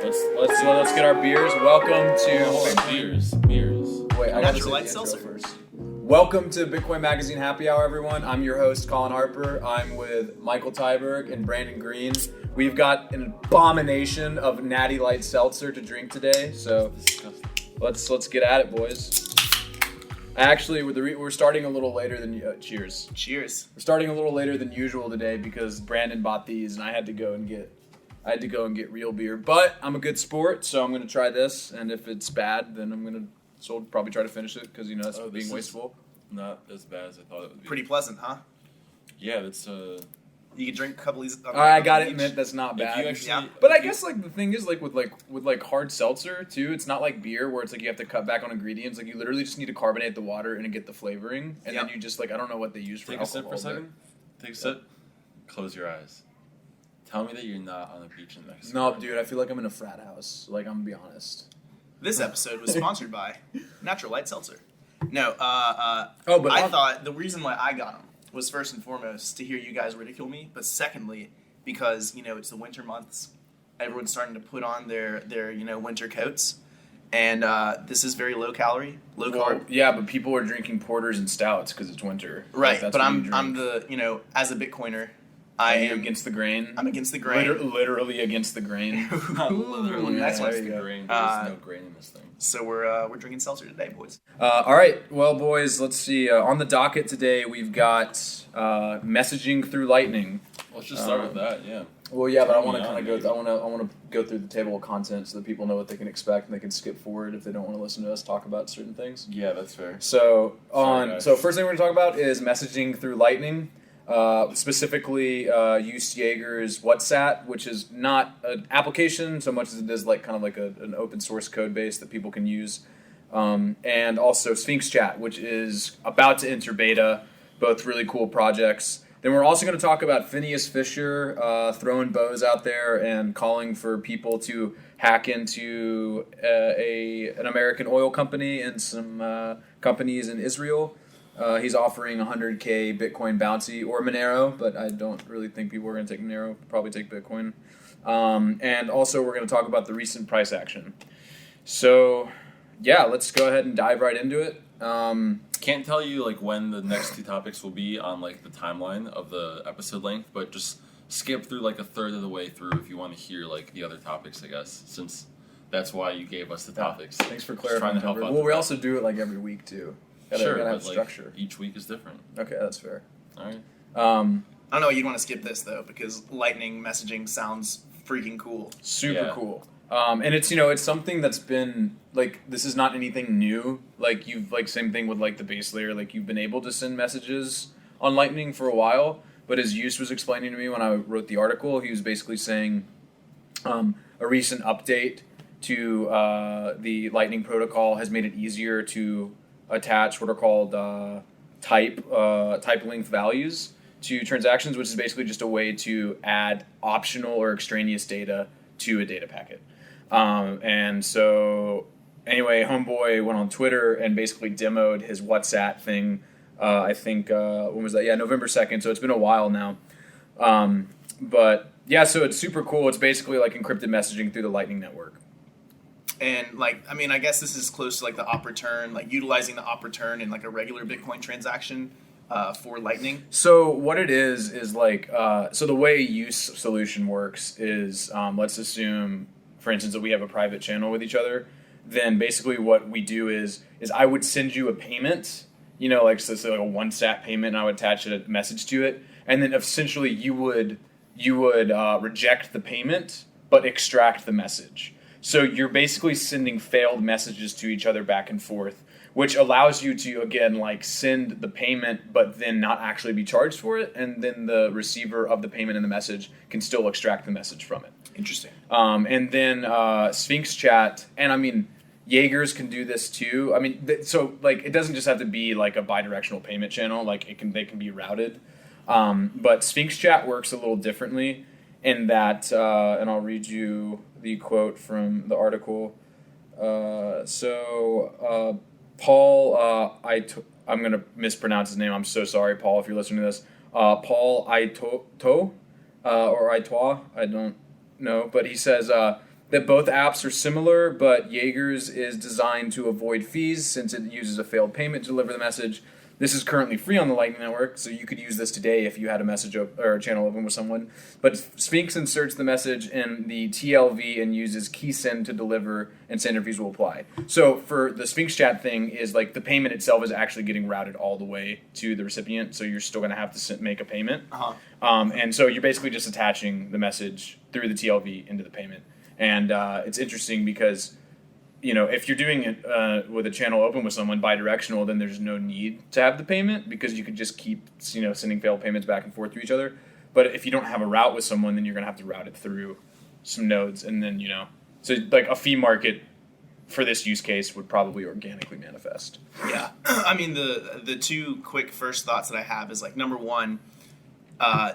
Let's get our beers. Welcome to beers. Wait, I gotta say Natural light the intro seltzer. first. Welcome to Bitcoin Magazine Happy Hour, everyone. I'm your host, Colin Harper. I'm with Michael Tyberg and Brandon Green. We've got an abomination of natty light seltzer to drink today, so let's get at it, boys. Actually, we're starting a little later than cheers. Cheers. We're starting a little later than usual today because Brandon bought these and I had to go and get real beer. But I'm a good sport, so I'm gonna try this. And if it's bad, then I'm gonna probably try to finish it because that's being wasteful. Not as bad as I thought it would be. Pretty pleasant, huh? Yeah, that's You can drink a couple of these. I gotta admit that's not bad. But I guess the thing is with hard seltzer too, it's not like beer where it's like you have to cut back on ingredients. Like you literally just need to carbonate the water and get the flavoring, and then you just I don't know what they use for alcohol. Take a sip for a second. Take a sip. Close your eyes. Tell me that you're not on a beach in Mexico. No, dude, I feel like I'm in a frat house. Like, I'm gonna be honest. This episode was sponsored by Natural Light Seltzer. No, but I thought the reason why I got them was first and foremost to hear you guys ridicule me, but secondly because it's the winter months. Everyone's starting to put on their winter coats, and this is very low calorie, low carb. Yeah, but people are drinking porters and stouts because it's winter. Right, but I'm the as a Bitcoiner. I am against the grain. I'm against the grain. Literally against the grain. Not literally that's against the grain. There's no grain in this thing. So we're drinking seltzer today, boys. All right, well, boys, let's see. On the docket today, we've got messaging through Lightning. Let's just start with that. Yeah. Well, yeah, but I want to kind of go. I want to go through the table of content so that people know what they can expect and they can skip forward if they don't want to listen to us talk about certain things. Yeah, that's fair. So first thing we're going to talk about is messaging through Lightning. Specifically, use Jaeger's WhatsApp, which is not an application so much as it is kind of like an open source code base that people can use, and also Sphinx Chat, which is about to enter beta. Both really cool projects. Then we're also going to talk about Phineas Fisher throwing bows out there and calling for people to hack into an American oil company and some companies in Israel. He's offering 100K Bitcoin bounty or Monero, but I don't really think people are going to take Monero. Probably take Bitcoin. And also we're going to talk about the recent price action. So, yeah, let's go ahead and dive right into it. Can't tell you when the next two topics will be on the timeline of the episode length, but just skip through a third of the way through if you want to hear the other topics, I guess, since that's why you gave us the topics. Thanks for clarifying. Well, we also do it every week too. Gotta have structure. Each week is different. Okay, that's fair. All right. I don't know. You'd want to skip this though because Lightning messaging sounds freaking cool. Super cool. And it's something that's been this is not anything new. You've same thing with the base layer. You've been able to send messages on Lightning for a while. But as Yus was explaining to me when I wrote the article, he was basically saying a recent update to the Lightning protocol has made it easier to attach what are called type length values to transactions, which is basically just a way to add optional or extraneous data to a data packet. And so anyway, Homeboy went on Twitter and basically demoed his WhatsApp thing. I think when was that? Yeah, November 2nd. So it's been a while now. But yeah, so it's super cool. It's basically encrypted messaging through the Lightning network. And I guess this is close to the op return, utilizing the op return in a regular Bitcoin transaction for Lightning. So what it is so the way use solution works is let's assume, for instance, that we have a private channel with each other. Then basically what we do is I would send you a payment, so a one sat payment, and I would attach a message to it, and then essentially you would reject the payment but extract the message. So you're basically sending failed messages to each other back and forth, which allows you to, again, send the payment, but then not actually be charged for it. And then the receiver of the payment and the message can still extract the message from it. Interesting. And then Sphinx Chat, and Jaegers can do this too. It doesn't just have to be a bidirectional payment channel. They can be routed. But Sphinx Chat works a little differently in that, and I'll read you the quote from the article. Paul, I'm going to mispronounce his name. I'm so sorry, Paul, if you're listening to this. Paul Aitoa, or Aitoa, I don't know. But he says, that both apps are similar, but Jaeger's is designed to avoid fees since it uses a failed payment to deliver the message. This is currently free on the Lightning Network, so you could use this today if you had a message or a channel open with someone. But Sphinx inserts the message in the TLV and uses keysend to deliver, and standard fees will apply. So for the Sphinx chat thing is like the payment itself is actually getting routed all the way to the recipient, so you're still going to have to make a payment. And so you're basically just attaching the message through the TLV into the payment. And it's interesting because, you know, if you're doing it with a channel open with someone bidirectional, then there's no need to have the payment because you could just keep, you know, sending failed payments back and forth to each other. But if you don't have a route with someone, then you're going to have to route it through some nodes. And then, you know, so like a fee market for this use case would probably organically manifest. Yeah. I mean, the two quick first thoughts that I have is like, number one,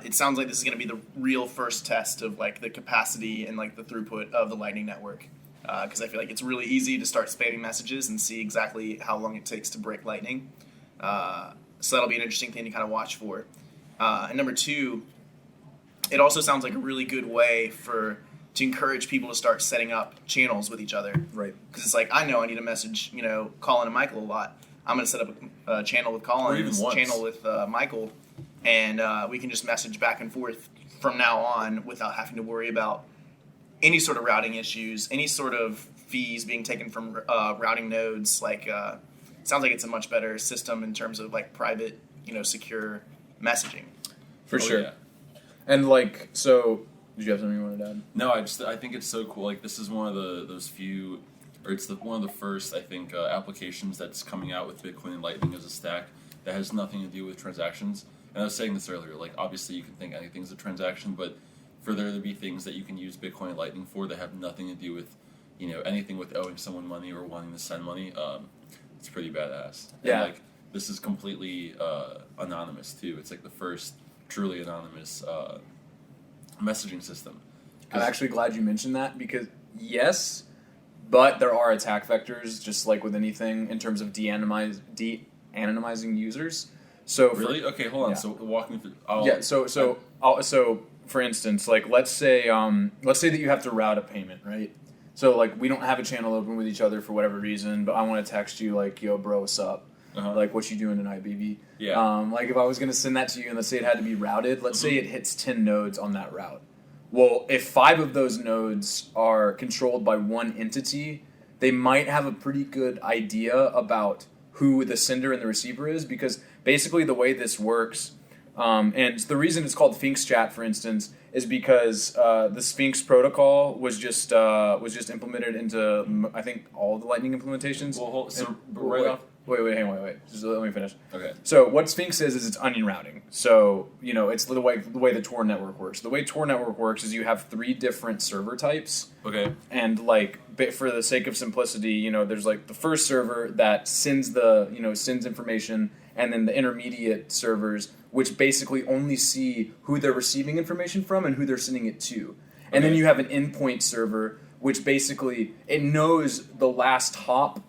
it sounds like this is going to be the real first test of like the capacity and like the throughput of the Lightning Network. Because I feel like it's really easy to start spamming messages and see exactly how long it takes to break Lightning. So that'll be an interesting thing to kind of watch for. And number two, it also sounds like a really good way to encourage people to start setting up channels with each other. Right. Because it's like, I know I need to message, you know, Colin and Michael a lot. I'm going to set up a channel with Colin, or even once. channel with Michael, and we can just message back and forth from now on without having to worry about any sort of routing issues, any sort of fees being taken from routing nodes. Like, sounds like it's a much better system in terms of like private, you know, secure messaging. For sure. Yeah. And like, so did you have something you wanted to add? No, I think it's so cool. Like, this is one of those few, or it's one of the first, I think, applications that's coming out with Bitcoin and Lightning as a stack that has nothing to do with transactions. And I was saying this earlier, like, obviously you can think anything's a transaction, but for there to be things that you can use Bitcoin and Lightning for that have nothing to do with, you know, anything with owing someone money or wanting to send money, it's pretty badass. Yeah. And, like, this is completely anonymous, too. It's, like, the first truly anonymous messaging system. I'm actually glad you mentioned that because, yes, but there are attack vectors, just like with anything, in terms of de-anonymizing users. So really? Okay, hold on. Yeah. So walk me through. So for instance, like let's say that you have to route a payment, right? So like we don't have a channel open with each other for whatever reason, but I want to text you like, yo, bro, what's up? Like, what you doing tonight, baby? Yeah. Like if I was gonna send that to you and let's say it had to be routed, let's say it hits 10 nodes on that route. Well, if 5 of those nodes are controlled by one entity, they might have a pretty good idea about who the sender and the receiver is, because basically the way this works, and the reason it's called Sphinx Chat, for instance, is because the Sphinx protocol was just implemented into, I think, all the Lightning implementations. Well, Hang on. Just let me finish. Okay. So what Sphinx is it's onion routing. So, you know, it's the way the Tor network works. The way Tor network works is you have 3 different server types. Okay. And like, for the sake of simplicity, you know, there's like the first server that sends information, and then the intermediate servers, which basically only see who they're receiving information from and who they're sending it to. And then you have an endpoint server, which basically it knows the last hop,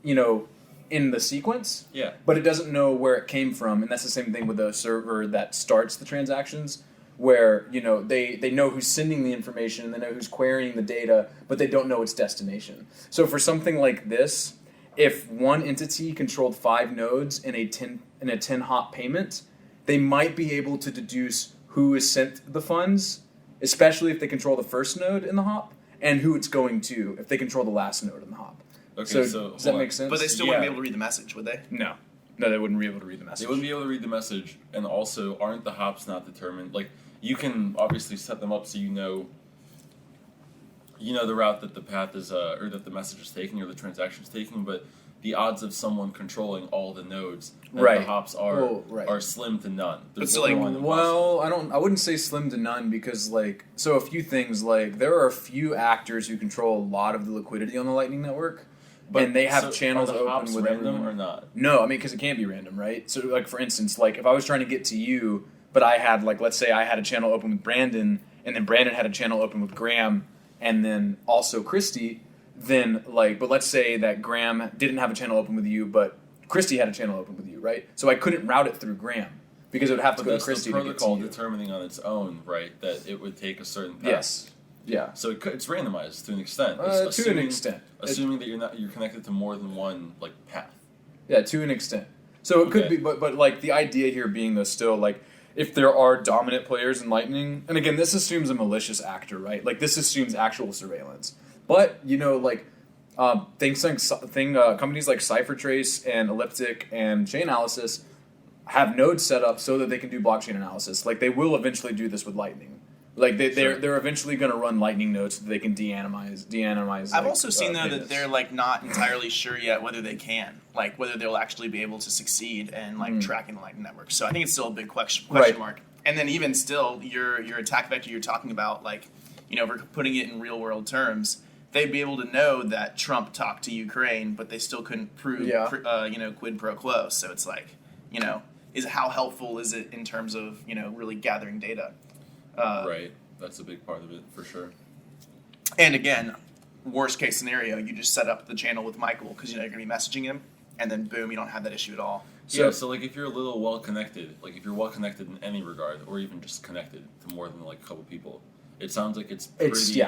you know, in the sequence, but it doesn't know where it came from, and that's the same thing with the server that starts the transactions, where, you know, they know who's sending the information, and they know who's querying the data, but they don't know its destination. So for something like this, if one entity controlled 5 nodes in a 10 hop payment, they might be able to deduce who has sent the funds, especially if they control the first node in the hop, and who it's going to if they control the last node in the hop. Okay, so does that make sense? But they still wouldn't be able to read the message, would they? No, they wouldn't be able to read the message. They wouldn't be able to read the message, and also, aren't the hops not determined? Like, you can obviously set them up so you know the route that the path is, or that the message is taking, or the transaction is taking, but the odds of someone controlling all the nodes that the hops are slim to none. There's I wouldn't say slim to none, because like, so a few things, like there are a few actors who control a lot of the liquidity on the Lightning Network. And they have channels are the hops open with random everyone. Or not? No, I mean, because it can't be random, right? So, like, for instance, like, if I was trying to get to you, but I had, like, let's say I had a channel open with Brandon, and then Brandon had a channel open with Graham, and then also Christy, then, like, but let's say that Graham didn't have a channel open with you, but Christy had a channel open with you, right? So I couldn't route it through Graham, because it would have to go to Christy to get to you. But that's the protocol determining on its own, right, that it would take a certain path. Yes. Yeah. So it's randomized to an extent. To an extent. Assuming that you're connected to more than one like path. Yeah, to an extent. So it could be, but like the idea here being though still like if there are dominant players in Lightning, and again this assumes a malicious actor, right? Like this assumes actual surveillance. But you know like companies like CipherTrace and Elliptic and Chainalysis have nodes set up so that they can do blockchain analysis. Like they will eventually do this with Lightning. Like they're eventually going to run Lightning nodes so that they can de-anonymize. I've also seen though that they're like not entirely sure yet whether they can, like whether they'll actually be able to succeed in like tracking the Lightning network. So I think it's still a big question mark. And then even still, your attack vector you're talking about, like you know, if we're putting it in real world terms, they'd be able to know that Trump talked to Ukraine, but they still couldn't prove quid pro quo. So it's like, you know, how helpful is it in terms of, you know, really gathering data? Right. That's a big part of it, for sure. And again, worst case scenario, you just set up the channel with Michael because you know you're going to be messaging him, and then boom, you don't have that issue at all. So like if you're a little well-connected, like if you're well-connected in any regard, or even just connected to more than like a couple people, it sounds like it's pretty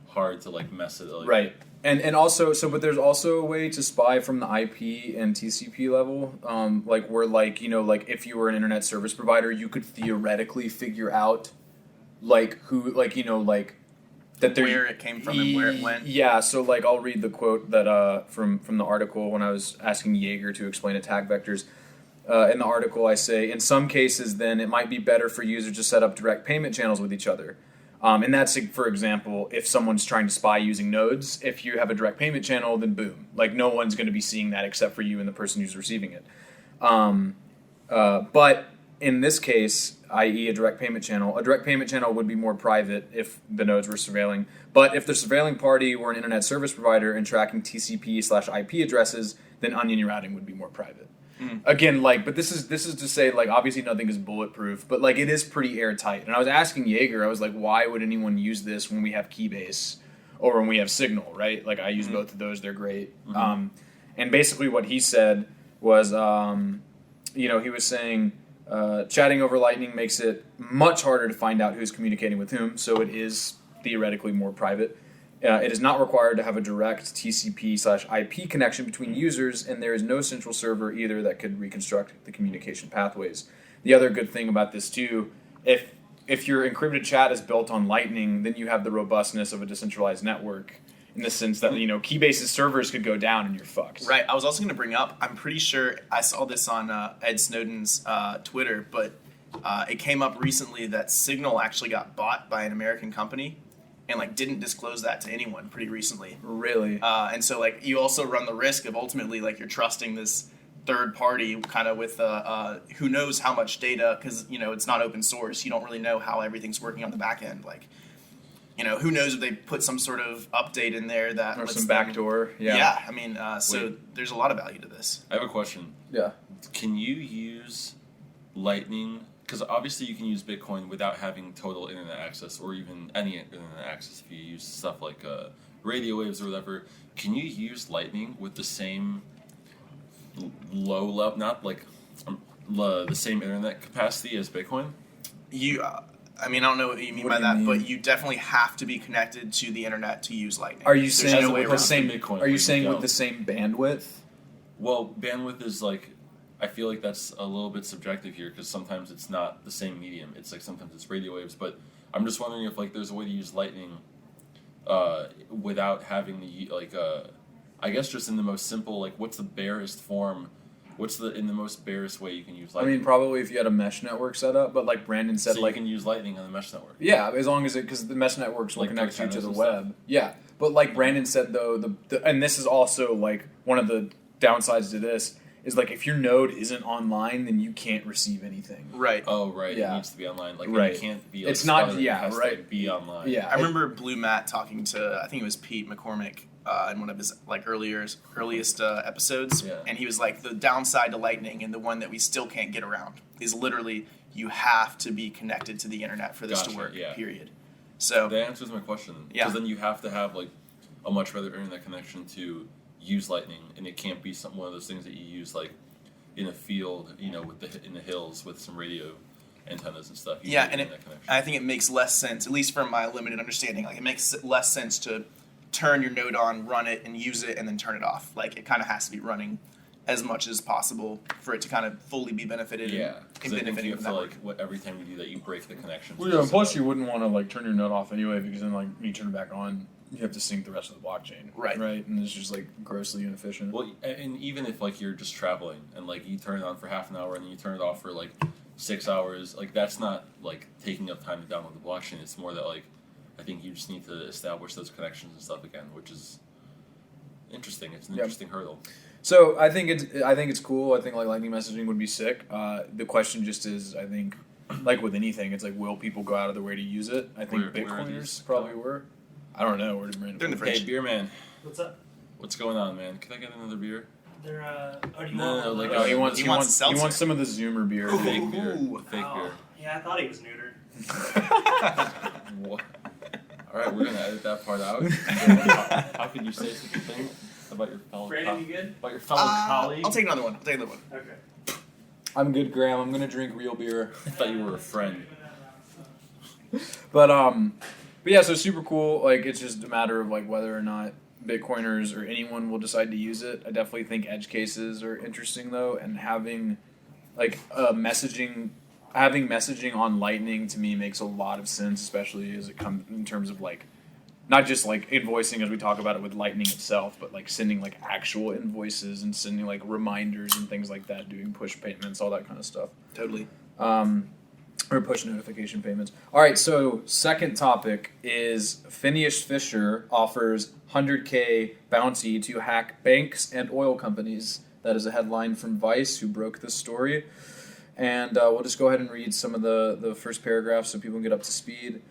hard to like mess it up. Right. And also, but there's also a way to spy from the IP and TCP level, like where like, you know, like if you were an internet service provider, you could theoretically figure out like who, like, you know, like that where it came from and where it went. Yeah, so like I'll read the quote that from the article when I was asking Jaeger to explain attack vectors. In the article I say, in some cases then it might be better for users to set up direct payment channels with each other. And that's, for example, if someone's trying to spy using nodes, if you have a direct payment channel, then boom. Like, no one's going to be seeing that except for you and the person who's receiving it. But in this case, i.e. a direct payment channel would be more private if the nodes were surveilling. But if the surveilling party were an internet service provider and tracking TCP/IP addresses, then onion routing would be more private. Again, like, but this is to say, like, obviously nothing is bulletproof, but like it is pretty airtight. And I was asking Jaeger, I was like, why would anyone use this when we have Keybase or when we have Signal, right? Like, I use both of those; they're great. And basically, what he said was, you know, he was saying, chatting over Lightning makes it much harder to find out who's communicating with whom, so it is theoretically more private. It is not required to have a direct TCP/IP connection between users, and there is no central server either that could reconstruct the communication pathways. The other good thing about this too, if your encrypted chat is built on Lightning, then you have the robustness of a decentralized network in the sense that, you know, Keybase's servers could go down and you're fucked. Right. I was also going to bring up, I'm pretty sure I saw this on Ed Snowden's Twitter, but it came up recently that Signal actually got bought by an American company. And like didn't disclose that to anyone pretty recently. Really? And so like you also run the risk of ultimately like you're trusting this third party kind of with who knows how much data, because you know it's not open source. You don't really know how everything's working on the back end. Like, you know, who knows if they put some sort of update in there that or some backdoor. Yeah. I mean, so there's a lot of value to this. I have a question. Yeah. Can you use Lightning? Because obviously you can use Bitcoin without having total internet access or even any internet access if you use stuff like radio waves or whatever. Can you use Lightning with the same low level, not like the same internet capacity as Bitcoin? I mean, I don't know what you mean by that, but you definitely have to be connected to the internet to use Lightning. Are you saying with the same Bitcoin? Are you saying with the same bandwidth? Well, bandwidth is like, I feel like that's a little bit subjective here because sometimes it's not the same medium. It's like sometimes it's radio waves, but I'm just wondering if like there's a way to use Lightning without having the I guess just in the most simple, like what's the barest form? What's in the most barest way you can use Lightning? I mean, probably if you had a mesh network set up, but like Brandon said, so like you can use Lightning on the mesh network. Yeah, as long as because the mesh networks will like connect you to the and web. Stuff. Yeah, but like Brandon said though, and this is also like one of the downsides to this. Is like if your node isn't online, then you can't receive anything. Right. Oh, right. Yeah. It needs to be online. Like right. It can't be. Like, it's not. It has right. To be online. Yeah. I remember Blue Matt talking to I think it was Pete McCormick in one of his like earliest episodes, and he was like the downside to Lightning and the one that we still can't get around is literally you have to be connected to the internet for this to work. Yeah. Period. So that answers my question. Yeah. Because then you have to have like a much better internet connection to use Lightning, and it can't be one of those things that you use like in a field, you know, in the hills with some radio antennas and stuff. Yeah, and I think it makes less sense, at least from my limited understanding. Like, it makes less sense to turn your node on, run it, and use it, and then turn it off. Like, it kind of has to be running as much as possible for it to kind of fully be benefited. Yeah, because I think you from feel like every time you do that, you break the connection. Well, yeah, and plus you wouldn't want to like turn your node off anyway, because then like when you turn it back on, you have to sync the rest of the blockchain. Right. And it's just like grossly inefficient. Well, and even if like you're just traveling and like you turn it on for half an hour and then you turn it off for like 6 hours, like that's not like taking up time to download the blockchain. It's more that like I think you just need to establish those connections and stuff again, which is interesting. It's an interesting hurdle. So I think it's cool. I think like Lightning messaging would be sick. The question just is, I think, like with anything, it's like, will people go out of their way to use it? I think Bitcoiners probably were. I don't know. They're in the fridge. Hey, beer man. What's up? What's going on, man? Can I get another beer? They're oh, do you No, want no, like he wants seltzer. some of the Zoomer beer. Fake beer. Fake oh, beer. Yeah, I thought he was neutered. What? All right, we're gonna edit that part out. How could you say such a thing about your fellow? Brandon, you good? About your fellow colleague? I'll take another one. Okay. I'm good, Graham. I'm gonna drink real beer. I thought you were a friend. But yeah, so super cool. Like, it's just a matter of like whether or not Bitcoiners or anyone will decide to use it. I definitely think edge cases are interesting though, and having like messaging on Lightning to me makes a lot of sense, especially as it comes in terms of like not just like invoicing as we talk about it with Lightning itself, but like sending like actual invoices and sending like reminders and things like that, doing push payments, all that kind of stuff. Totally. Or push notification payments. All right, so second topic is Phineas Fisher offers 100K bounty to hack banks and oil companies. That is a headline from Vice, who broke this story. And we'll just go ahead and read some of the first paragraphs so people can get up to speed.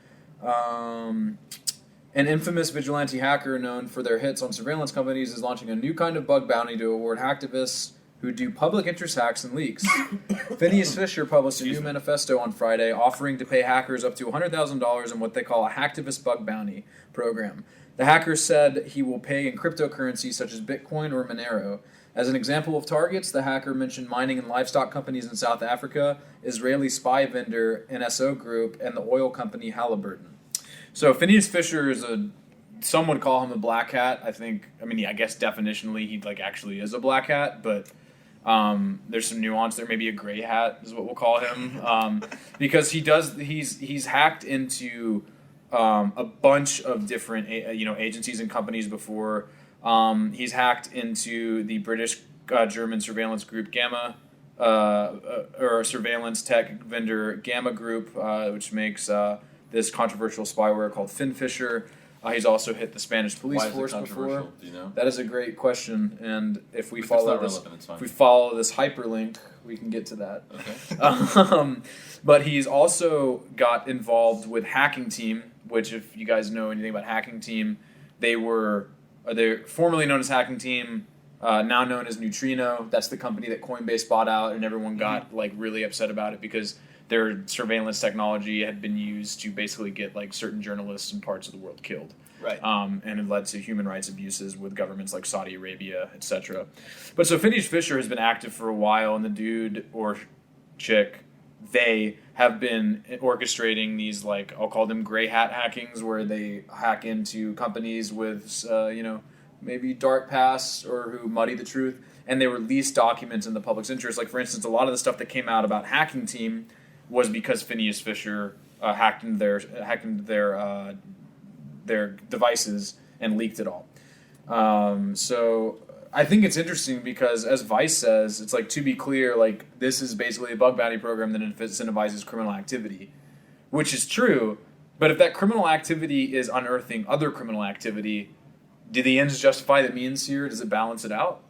An infamous vigilante hacker known for their hits on surveillance companies is launching a new kind of bug bounty to award hacktivists who do public interest hacks and leaks. Phineas Fisher published a new manifesto on Friday offering to pay hackers up to $100,000 in what they call a hacktivist bug bounty program. The hacker said he will pay in cryptocurrency such as Bitcoin or Monero. As an example of targets, the hacker mentioned mining and livestock companies in South Africa, Israeli spy vendor NSO Group, and the oil company Halliburton. So Phineas Fisher is some would call him a black hat. I guess definitionally he like actually is a black hat, but there's some nuance there. Maybe a gray hat is what we'll call him, because he's hacked into a bunch of different agencies and companies before. He's hacked into the British German surveillance group Gamma, or surveillance tech vendor Gamma Group, which makes this controversial spyware called Fisher. He's also hit the Spanish police force before. Do you know? That is a great question, and if we follow this hyperlink, we can get to that. Okay. But he's also got involved with Hacking Team, which, if you guys know anything about Hacking Team, they're formerly known as Hacking Team, now known as Neutrino. That's the company that Coinbase bought out, and everyone got like really upset about it because their surveillance technology had been used to basically get like certain journalists in parts of the world killed. Right. And it led to human rights abuses with governments like Saudi Arabia, etc. But so Phineas Fisher has been active for a while, and the dude or chick, they have been orchestrating these, like, I'll call them gray hat hackings, where they hack into companies with, maybe dark pasts or who muddy the truth, and they release documents in the public's interest. Like, for instance, a lot of the stuff that came out about Hacking Team was because Phineas Fisher hacked into their devices and leaked it all. So I think it's interesting because, as Vice says, it's like, to be clear, like, this is basically a bug bounty program that incentivizes criminal activity, which is true. But if that criminal activity is unearthing other criminal activity, do the ends justify the means here? Does it balance it out?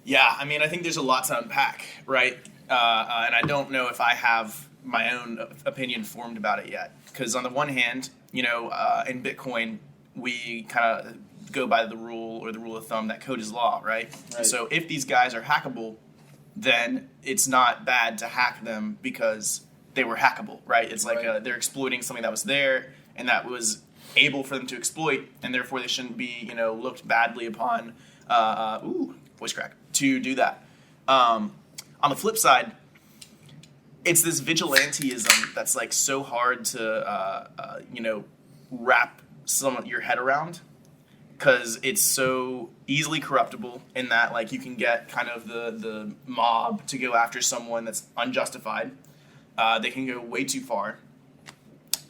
Yeah, I mean, I think there's a lot to unpack, right? And I don't know if I have my own opinion formed about it yet. Because on the one hand, in Bitcoin, we kind of go by the rule of thumb that code is law, right? So if these guys are hackable, then it's not bad to hack them because they were hackable, right? It's like they're exploiting something that was there and that was able for them to exploit, and therefore they shouldn't be, looked badly upon, voice crack, to do that. On the flip side, it's this vigilantism that's like so hard to wrap your head around, because it's so easily corruptible in that like you can get kind of the mob to go after someone that's unjustified. They can go way too far.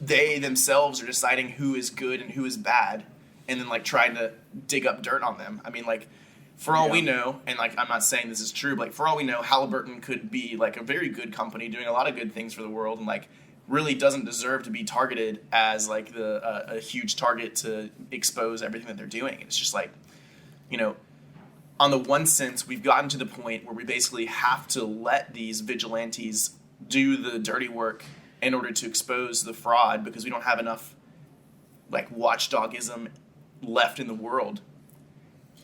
They themselves are deciding who is good and who is bad, and then like trying to dig up dirt on them. I mean, like, for all we know, and like I'm not saying this is true, but like for all we know, Halliburton could be like a very good company doing a lot of good things for the world, and like really doesn't deserve to be targeted as like a huge target to expose everything that they're doing. It's just like, on the one sense, we've gotten to the point where we basically have to let these vigilantes do the dirty work in order to expose the fraud, because we don't have enough like watchdogism left in the world.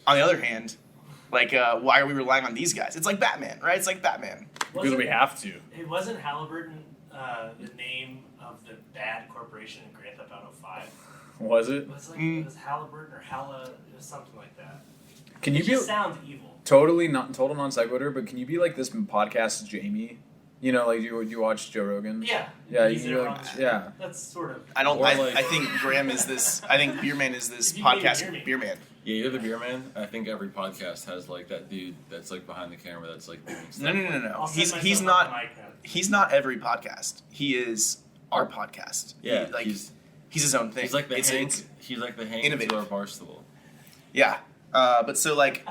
On the other hand, like, why are we relying on these guys? It's like Batman, right? It's like Batman. Because we have to. It wasn't Halliburton the name of the bad corporation in Grand Theft Auto 5. Was it? It was like it was Halliburton or Halla, it was something like that. Can you It be just sounds evil. total non sequitur? But can you be like this podcast Jamie? Like you watch Joe Rogan? Yeah. Yeah, He's you there like, on- yeah. That's sort of. I don't. Or I like- think Graham is this. I think Beerman is this If you can podcast hear me. Beerman. Yeah, you're the beer man. I think every podcast has like that dude that's like behind the camera that's like doing stuff. No. I'll set He's myself not. up a mic now. He's not every podcast. He is our podcast. Yeah, he's his own thing. he's like the It's- Hank. it's- He's like the Hank innovative. to our Barstool. Yeah, but so like,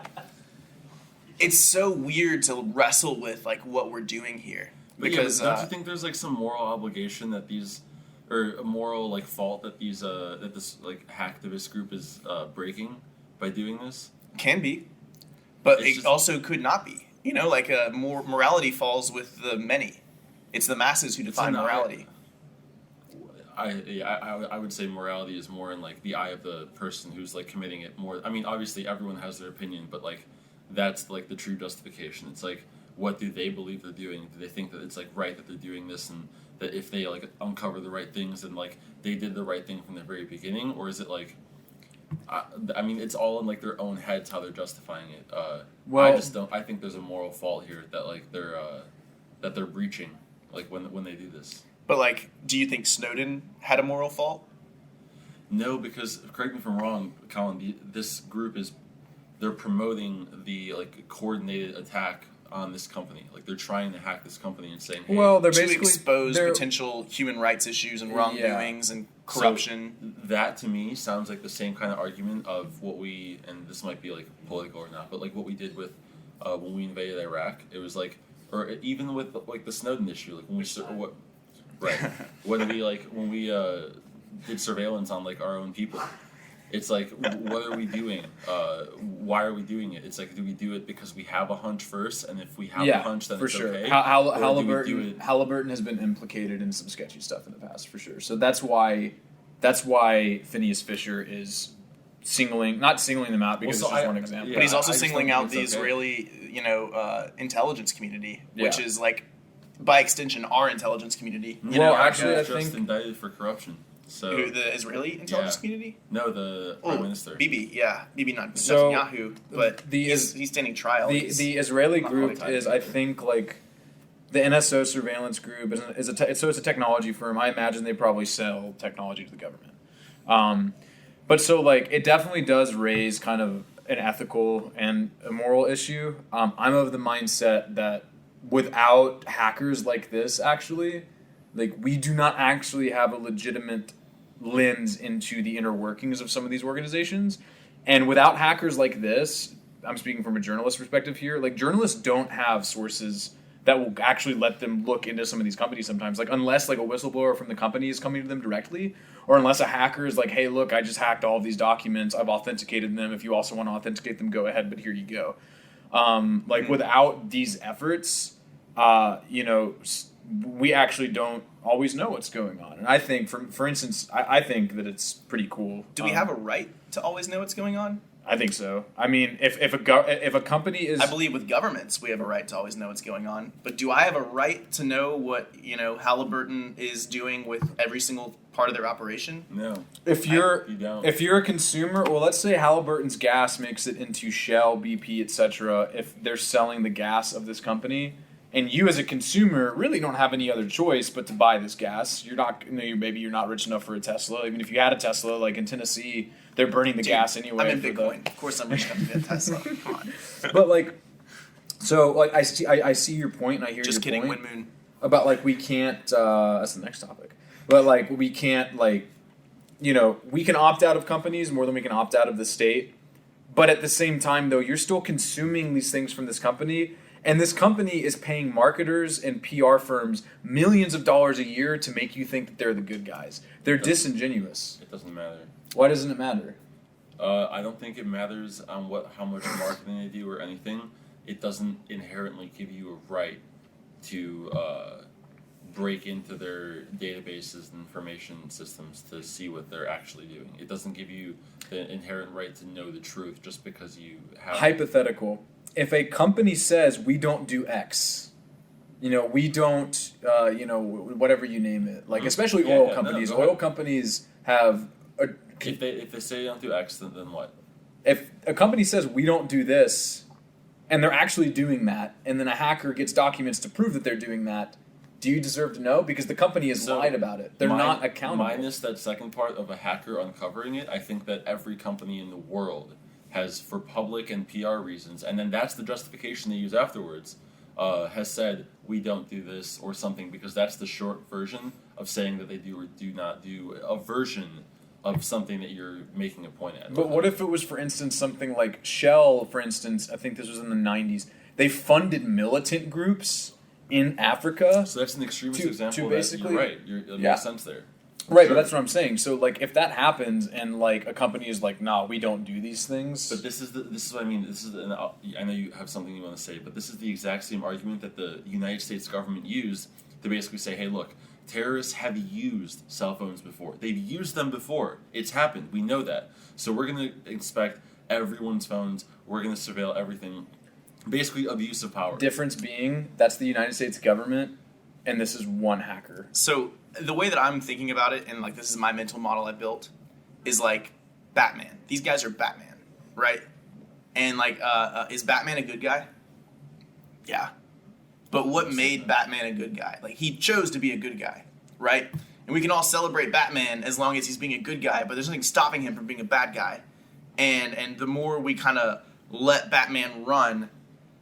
it's so weird to wrestle with like what we're doing here, But because don't you think there's like some moral obligation that these, or a moral like fault that these that this like hacktivist group is breaking by doing this? can be, but It's it just- also could not be. Like morality falls with the many. It's the masses who define an eye- morality. I would say morality is more in like the eye of the person who's like committing it more. I mean, obviously everyone has their opinion, but like that's like the true justification. It's like, what do they believe they're doing? Do they think that it's like right that they're doing this, and that if they like uncover the right things, then like they did the right thing from the very beginning? Or is it like, I mean, it's all in like their own heads how they're justifying it. Well- I just don't. I think there's a moral fault here that like they're breaching like when they do this. But like, do you think Snowden had a moral fault? No, because correct me if I'm wrong, Colin. This group they're promoting the like coordinated attack on this company. Like they're trying to hack this company and saying, hey, Well, they're To basically expose they're- potential human rights issues and wrongdoings and So, corruption. that to me sounds like the same kind of argument of what we, and this might be like political or not, but like what we did with when we invaded Iraq. It was like, or even with like the Snowden issue, like when we when we like when we did surveillance on like our own people. It's like, what are we doing? Why are we doing it? It's like, do we do it because we have a hunch first, and if we have a hunch, then for it's sure. okay? Or do we do it- Halliburton has been implicated in some sketchy stuff in the past, for sure. So that's why Phineas Fisher is not singling them out because Well, so it's just I- one example. yeah. But he's also I just singling don't out think the it's okay. Israeli, intelligence community, which Yeah. is like, by extension, our intelligence community. Well, Our actually, guy's I just think- indicted for corruption. So The Israeli intelligence Yeah. community. no, the prime minister. Bibi, yeah, Bibi, not So, Netanyahu, but the- he's standing trial. The Israeli not group really tied is, to I it. think, like the NSO surveillance group is so it's a technology firm. I imagine they probably sell technology to the government. But so like it definitely does raise kind of an ethical and a moral issue. I'm of the mindset that without hackers like this, actually, like we do not actually have a legitimate lens into the inner workings of some of these organizations. And without hackers like this, I'm speaking from a journalist perspective here, like journalists don't have sources that will actually let them look into some of these companies sometimes. Like unless like a whistleblower from the company is coming to them directly, or unless a hacker is like, hey, look, I just hacked all of these documents, I've authenticated them. If you also want to authenticate them, go ahead, but here you go. Without these efforts, we actually don't always know what's going on. And I think, for instance, I think that it's pretty cool. Do we have a right to always know what's going on? I think so. I mean, if a company is, I believe with governments we have a right to always know what's going on. But do I have a right to know what Halliburton is doing with every single part of their operation? No, if you you're don't. if you're a consumer, well, let's say Halliburton's gas makes it into Shell, BP, etc. If they're selling the gas of this company, And you as a consumer really don't have any other choice but to buy this gas. You're not, maybe you're not rich enough for a Tesla. Even if you had a Tesla, like in Tennessee, they're burning the gas anyway. I'm in Bitcoin. Of course I'm rich enough to get a Tesla. Come on. But like, so like I see your point, and I hear Just your kidding, point Windmoon. about like we can't. That's the next topic. But like we can't like, we can opt out of companies more than we can opt out of the state. But at the same time, though, you're still consuming these things from this company. And this company is paying marketers and PR firms millions of dollars a year to make you think that they're the good guys. They're disingenuous. It doesn't matter. Why doesn't it matter? I don't think it matters on how much marketing they do or anything. It doesn't inherently give you a right to break into their databases and information systems to see what they're actually doing. It doesn't give you the inherent right to know the truth just because you have... Hypothetical. If a company says we don't do X, we don't, whatever you name it, like especially oil companies. Oil companies have a... If they say they don't do X, then what? If a company says we don't do this, and they're actually doing that, and then a hacker gets documents to prove that they're doing that, do you deserve to know? Because the company has lied about it. They're not accountable. Minus that second part of a hacker uncovering it, I think that every company in the world has, for public and PR reasons, and then that's the justification they use afterwards, has said, we don't do this or something, because that's the short version of saying that they do or do not do a version of something that you're making a point at. But what if it was, for instance, something like Shell, for instance, I think this was in the 90s, they funded militant groups in Africa. So that's an extremist example to that basically, you're right. It makes sense there. Right, Sure. but that's what I'm saying. So, like, if that happens and, like, a company is like, nah, we don't do these things. But this is what I mean. I know you have something you want to say, but this is the exact same argument that the United States government used to basically say, hey, look, terrorists have used cell phones before. They've used them before. It's happened. We know that. So we're going to inspect everyone's phones. We're going to surveil everything. Basically, abuse of power. Difference being, that's the United States government, and this is one hacker. So the way that I'm thinking about it, and like this is my mental model I built, is like Batman. These guys are Batman, right? And like, is Batman a good guy? Yeah. But what made Batman a good guy? Like, he chose to be a good guy, right? And we can all celebrate Batman as long as he's being a good guy, but there's nothing stopping him from being a bad guy. And the more we kind of let Batman run,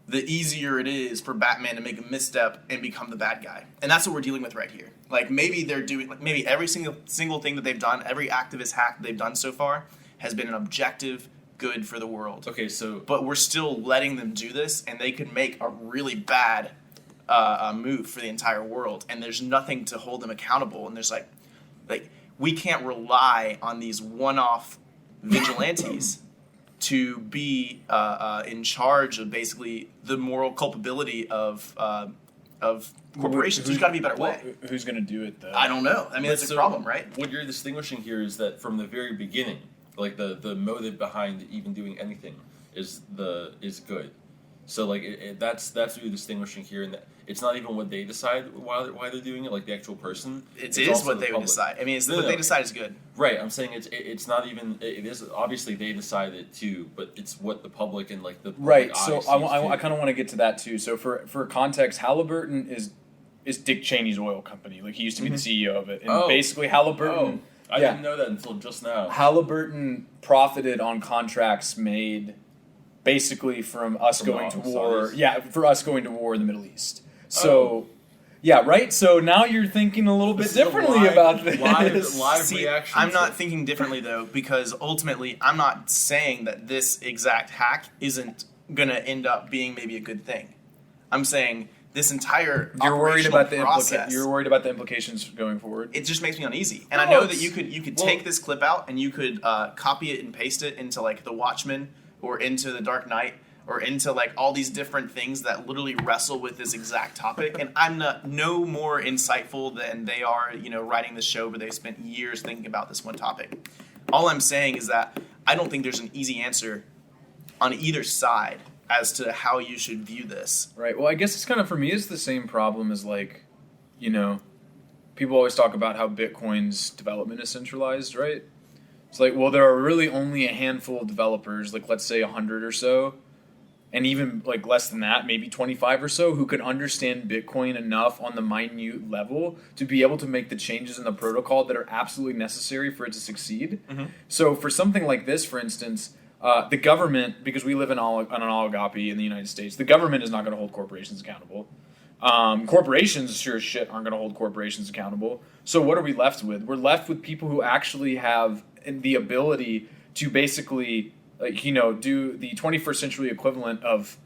the easier it is for Batman to make a misstep and become the bad guy. And that's what we're dealing with right here. Like, maybe they're doing, like, maybe every single thing that they've done, every activist hack that they've done so far has been an objective good for the world. Okay, so... But we're still letting them do this, and they could make a really bad move for the entire world, and there's nothing to hold them accountable. And there's like we can't rely on these one-off vigilantes to be in charge of basically the moral culpability of corporations. There's got to be a better way. Who's going to do it, though? I don't know. I mean, that's a problem, right? What you're distinguishing here is that from the very beginning, like the motive behind even doing anything is good. So like that's what you're distinguishing here, and it's not even what they decide why they're doing it, like the actual person. It is what they would decide. I mean, what they decide is good. Right. I'm saying it's not even. It is obviously they decide it too, but it's what the public and like the right. So I kind of want to get to that too. So for context, Halliburton is Dick Cheney's oil company. Like he used to be the CEO of it, and basically Halliburton. I didn't know that until just now. Halliburton profited on contracts made basically from us going to war. Saudis. Yeah, for us going to war in the Middle East. So, yeah, right? So now you're thinking a little bit differently about this. Live See, reaction. I'm not thinking differently, though, because ultimately I'm not saying that this exact hack isn't going to end up being maybe a good thing. I'm saying this entire You're worried about the process. You're worried about the implications going forward. It just makes me uneasy, and I know that you could take this clip out and you could copy it and paste it into like The Watchmen or into The Dark Knight or into like all these different things that literally wrestle with this exact topic. And I'm no more insightful than they are, writing the show where they spent years thinking about this one topic. All I'm saying is that I don't think there's an easy answer on either side as to how you should view this. Right. Well, I guess it's kind of, for me, it's the same problem as like, people always talk about how Bitcoin's development is centralized, right? It's like, well, there are really only a handful of developers, like let's say 100 or so, and even like less than that, maybe 25 or so, who can understand Bitcoin enough on the minute level to be able to make the changes in the protocol that are absolutely necessary for it to succeed. Mm-hmm. So for something like this, for instance, the government, because we live in an oligopoly in the United States, the government is not going to hold corporations accountable. Corporations, sure as shit, aren't going to hold corporations accountable. So what are we left with? We're left with people who actually have the ability to basically, do the 21st century equivalent of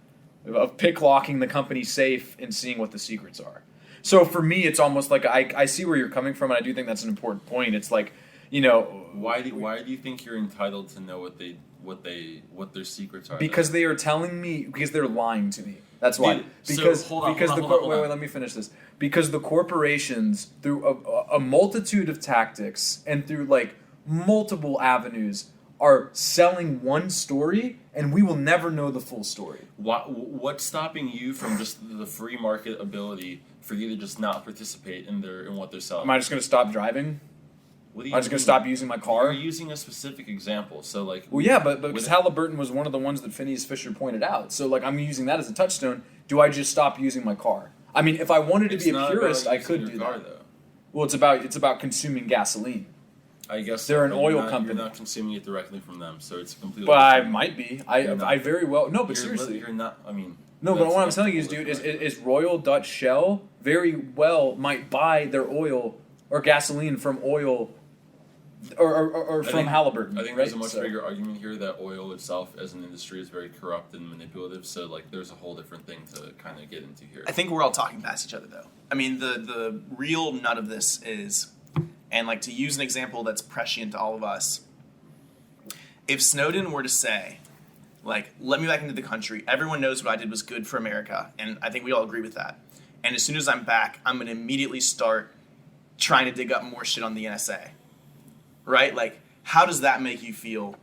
pick locking the company safe and seeing what the secrets are. So for me, it's almost like I see where you're coming from, and I do think that's an important point. It's like, why do you think you're entitled to know what their secrets are? Because they are telling me, because they're lying to me. That's why. Dude, because hold on. Wait, let me finish this. Because the corporations, through a multitude of tactics and through like multiple avenues, are selling one story, and we will never know the full story. What's stopping you from just the free market ability for you to just not participate in what they're selling? Am I just going to stop driving? What are I'm just going to stop using my car? You're using a specific example, so like. Well, yeah, but because Halliburton was one of the ones that Phineas Fisher pointed out, so like I'm using that as a touchstone. Do I just stop using my car? I mean, if I wanted to be a purist, I could do that. Though. Well, it's about consuming gasoline. I guess they're an oil company. You're not consuming it directly from them, so it's completely. But I might be. I very well. No, but seriously, you're not. I mean. No, but what I'm telling you is, dude, is Royal Dutch Shell very well might buy their oil or gasoline from oil. Or from Halliburton. I think there's a much bigger argument here that oil itself as an industry is very corrupt and manipulative. So like, there's a whole different thing to kind of get into here. I think we're all talking past each other, though. I mean, the real nut of this is, and like to use an example that's prescient to all of us, if Snowden were to say, like, let me back into the country, everyone knows what I did was good for America, and I think we all agree with that. And as soon as I'm back, I'm going to immediately start trying to dig up more shit on the NSA. Right? Like, how does that make you feel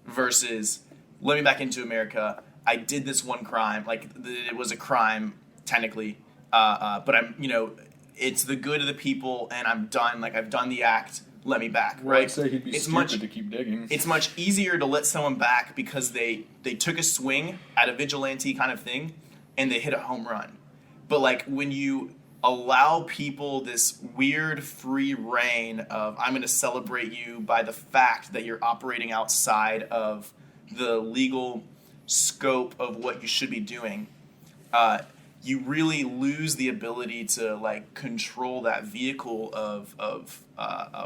versus, let me back into America, I did this one crime, like, it was a crime, technically, but I'm, it's the good of the people, and I'm done, like, I've done the act, let me back, right? I'd say he'd be stupid to keep digging. It's much easier to let someone back because they took a swing at a vigilante kind of thing, and they hit a home run. But, like, when you allow people this weird free reign of, I'm going to celebrate you by the fact that you're operating outside of the legal scope of what you should be doing, you really lose the ability to like control that vehicle of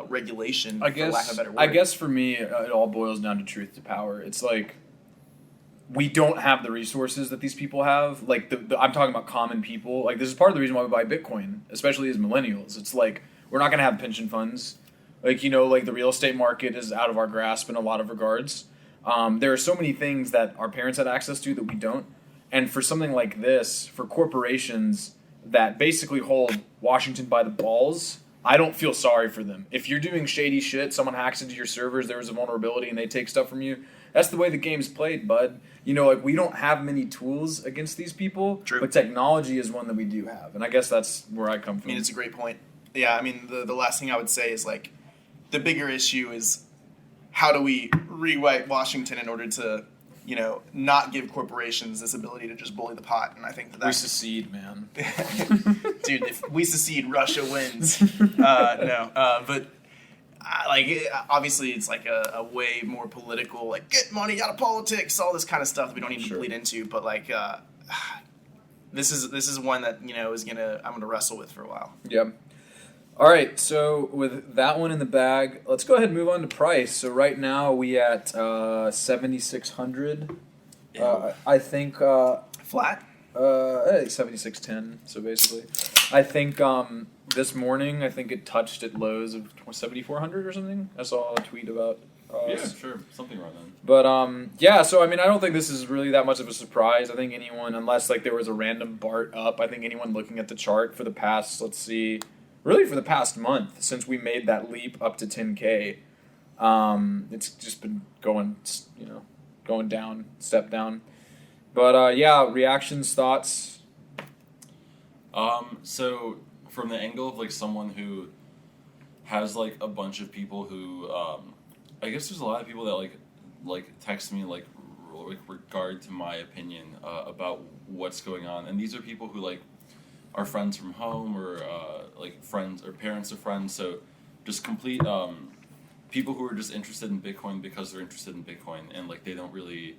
regulation, for lack of a better word. I guess for me, it all boils down to truth to power. It's like, we don't have the resources that these people have. Like, I'm talking about common people. Like, this is part of the reason why we buy Bitcoin, especially as millennials. It's like, we're not going to have pension funds. Like, like the real estate market is out of our grasp in a lot of regards. There are so many things that our parents had access to that we don't. And for something like this, for corporations that basically hold Washington by the balls, I don't feel sorry for them. If you're doing shady shit, someone hacks into your servers, there was a vulnerability, and they take stuff from you, that's the way the game's played, bud. Like, we don't have many tools against these people, True. But technology is one that we do have. And I guess that's where I come from. I mean, it's a great point. Yeah, I mean, the last thing I would say is, like, the bigger issue is how do we rewrite Washington in order to, not give corporations this ability to just bully the pot. And I think that we secede, man. Dude, if we secede, Russia wins. But obviously it's like a way more political, like, get money out of politics, all this kind of stuff that we don't need to bleed into. But like, this is one that I'm gonna wrestle with for a while. Yep. All right, so with that one in the bag, let's go ahead and move on to price. So right now we at 7,600. I think Flat. 7,610. So basically, I think this morning it touched at lows of 7,400 or something. I saw a tweet about. Yeah, sure, something around then. But so I mean, I don't think this is really that much of a surprise. I think anyone, unless like there was a random BART up, I think anyone looking at the chart for the past, really for the past month since we made that leap up to 10K, it's just been going down, step down. But reactions, thoughts. So from the angle of like someone who has like a bunch of people who, I guess there's a lot of people that like text me like regard to my opinion about what's going on. And these are people who like are friends from home or like friends or parents of friends. So just complete people who are just interested in Bitcoin because they're interested in Bitcoin, and like they don't really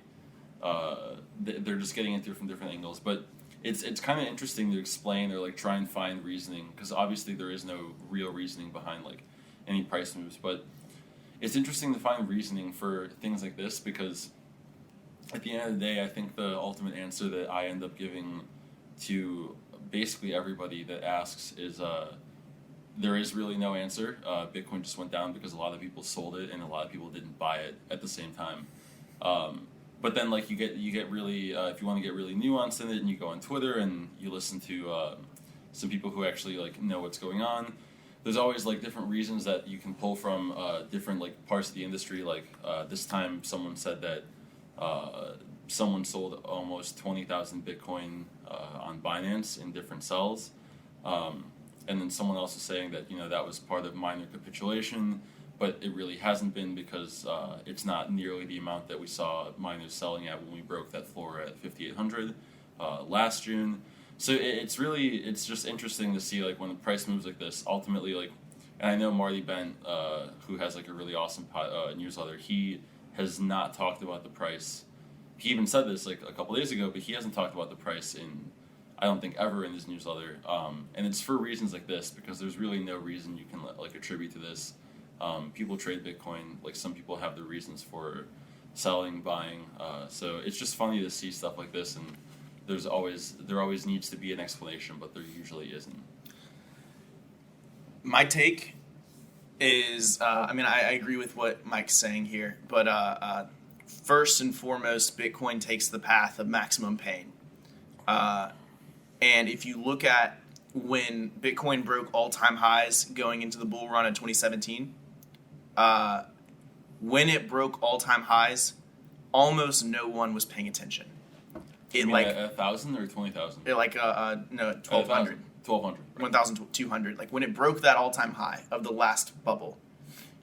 they're just getting into it from different angles. But it's kind of interesting to explain or like try and find reasoning, because obviously there is no real reasoning behind like any price moves. But it's interesting to find reasoning for things like this, because at the end of the day, I think the ultimate answer that I end up giving to basically everybody that asks is there is really no answer. Bitcoin just went down because a lot of people sold it and a lot of people didn't buy it at the same time. But then like you get really if you want to get really nuanced in it, and you go on Twitter and you listen to some people who actually like know what's going on, there's always like different reasons that you can pull from different like parts of the industry. Like this time someone said that someone sold almost 20,000 Bitcoin on Binance in different sells. And then someone else is saying that, that was part of minor capitulation, but it really hasn't been, because it's not nearly the amount that we saw miners selling at when we broke that floor at 5,800 last June. So it's just interesting to see like when the price moves like this, ultimately like, and I know Marty Bent, who has like a really awesome newsletter, he has not talked about the price. He even said this like a couple days ago, but he hasn't talked about the price in, I don't think, ever in his newsletter. And it's for reasons like this, because there's really no reason you can like attribute to this. People trade Bitcoin, like some people have their reasons for selling, buying. So it's just funny to see stuff like this, and there always needs to be an explanation, but there usually isn't. My take is, I agree with what Mike's saying here, but first and foremost, Bitcoin takes the path of maximum pain. And if you look at when Bitcoin broke all-time highs going into the bull run in 2017, when it broke all-time highs, almost no one was paying attention. It like 1,000 or 20,000? No, 1,200. 1,200. 1,200. Like when it broke that all-time high of the last bubble,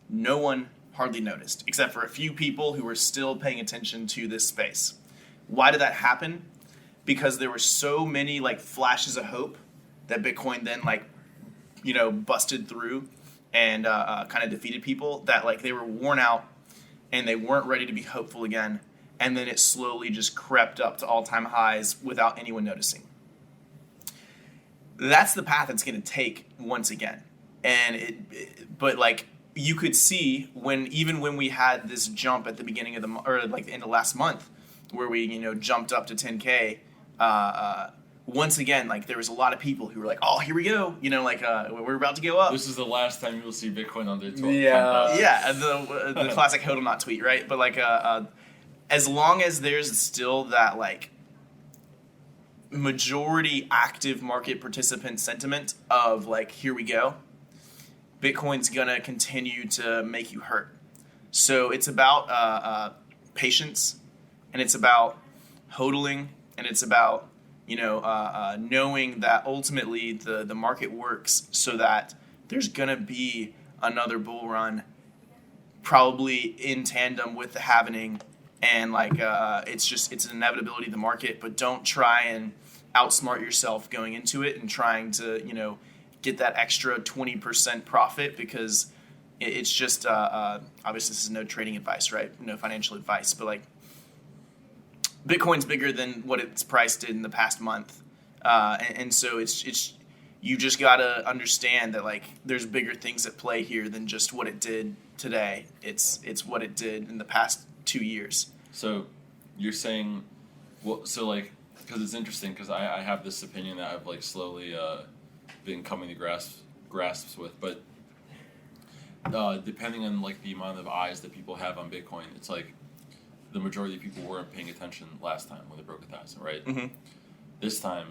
no one hardly noticed, except for a few people who were still paying attention to this space. Why did that happen? Because there were so many like flashes of hope that Bitcoin then busted through and kind of defeated people, that like they were worn out and they weren't ready to be hopeful again. And then it slowly just crept up to all-time highs without anyone noticing. That's the path it's going to take once again. And but you could see when we had this jump at the beginning of the end of last month, where we jumped up to 10K. Once again, there was a lot of people who were like, "Oh, here we go!" We're about to go up. This is the last time you'll see Bitcoin under 12. Yeah, the classic hodl not tweet, right? But as long as there's still that majority active market participant sentiment of here we go, Bitcoin's gonna continue to make you hurt. So it's about patience, and it's about hodling, and it's about knowing that ultimately the market works so that there's gonna be another bull run, probably in tandem with the halvening, and it's an inevitability of the market. But don't try and outsmart yourself going into it and trying to get that extra 20% profit, because it's just obviously this is no trading advice, right? No financial advice, but Bitcoin's bigger than what it's priced in the past month, and so it's you just gotta understand that there's bigger things at play here than just what it did today. It's what it did in the past 2 years. So you're saying, because it's interesting, because I have this opinion that I've slowly been coming to grasps with, but depending on the amount of eyes that people have on Bitcoin, it's the majority of people weren't paying attention last time when they broke 1,000, right? Mm-hmm. This time,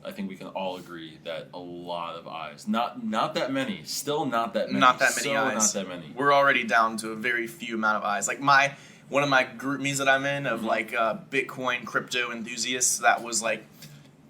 I think we can all agree that a lot of eyes, not that many, still not that many, not that many eyes. Not that many. We're already down to a very few amount of eyes. One of my group me's that I'm in of Bitcoin crypto enthusiasts, that was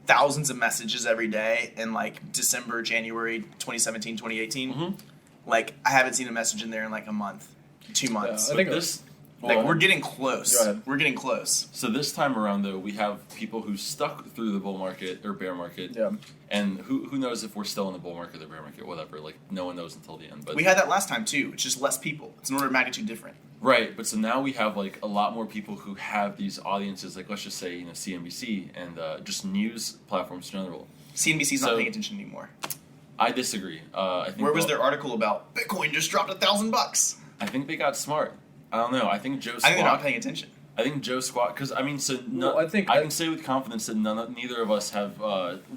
thousands of messages every day in December, January 2017, 2018. Mm-hmm. I haven't seen a message in there in a month, 2 months. I think this Like, we're getting close. Go ahead. We're getting close. So this time around, though, we have people who stuck through the bull market or bear market. Yeah. And who knows if we're still in the bull market or bear market, whatever. Like, no one knows until the end. But We had that last time, too. It's just less people. It's an order of magnitude different. right, but so now we have, like, a lot more people who have these audiences, like, let's just say, you know, CNBC and just news platforms in general. CNBC's So- not paying attention anymore. I disagree. I think Where was their article about Bitcoin just dropped $1,000? I think they got smart. I don't know. I think Joe I think they're not Squawk. paying attention. I think Joe Squawk, because I mean, so no, Well, I think I can say with confidence that neither of us have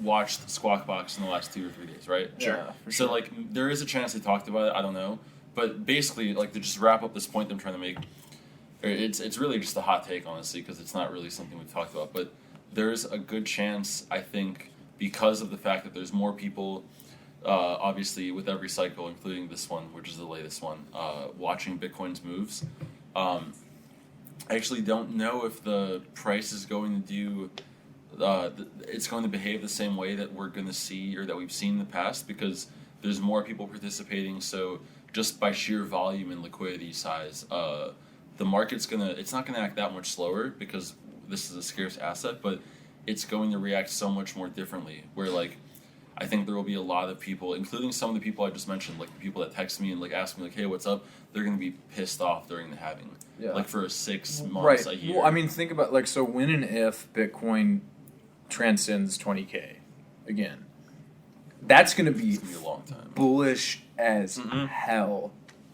watched Squawk Box in the last 2 or 3 days, right? Sure. Yeah, for So sure. like, there is a chance they talked about it. I don't know, but basically, like, to just wrap up this point I'm trying to make, it's really just a hot take, honestly, because it's not really something we've talked about. But there's a good chance, I think, because of the fact that there's more people. Obviously, with every cycle, including this one, which is the latest one, watching Bitcoin's moves. I actually don't know if the price is going to do. It's going to behave the same way that we're going to see or that we've seen in the past, because there's more people participating. So just by sheer volume and liquidity size, the market's it's not gonna act that much slower because this is a scarce asset, but it's going to react so much more differently. Where like, I think there will be a lot of people, including some of the people I just mentioned, like the people that text me and like ask me like, "Hey, what's up?" They're going to be pissed off during the halving, like for 6 months, a year. Well, I mean, think about like, so when and if Bitcoin transcends 20K again, that's going to be It's gonna be a long time. bullish as hell.